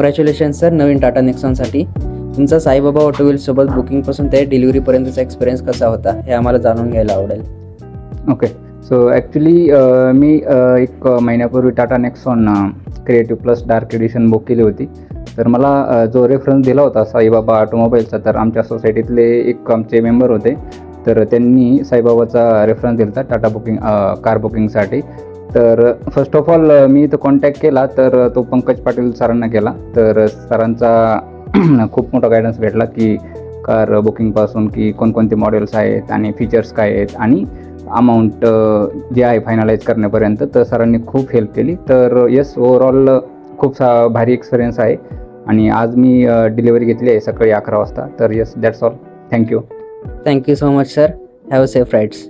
Congratulation sir नवीन टाटा नेक्सॉनसाठी. तुमचा साईबाबा ऑटोमोबाईलसोबत बुकिंगपासून ते डिलिव्हरीपर्यंतचा experience कसा होता हे आम्हाला जाणून घ्यायला आवडेल. ओके, सो ॲक्च्युली मी एक महिन्यापूर्वी Tata Nexon creative plus dark edition book केली होती. तर मला जो रेफरन्स दिला होता साईबाबा ऑटोमोबाईलचा, तर आमच्या सोसायटीतले एक आमचे मेंबर होते, तर त्यांनी साईबाबाचा रेफरन्स दिला होता टाटा बुकिंग कार बुकिंगसाठी. तर फर्स्ट ऑफ ऑल मी इथं कॉन्टॅक्ट केला, तर तो पंकज पाटील सरांना केला. तर सरांचा खूप मोठा गायडन्स भेटला की कार बुकिंगपासून की कोणकोणते मॉडेल्स आहेत आणि फीचर्स काय आहेत आणि अमाऊंट जे आहे फायनलाइज करण्यापर्यंत. तर सरांनी खूप हेल्प केली. तर येस, ओव्हरऑल खूप भारी एक्सपिरियन्स आहे आणि आज मी डिलिव्हरी घेतली आहे सकाळी 11 वाजता. तर yes, that's all. Thank you so much sir. Have a safe rides.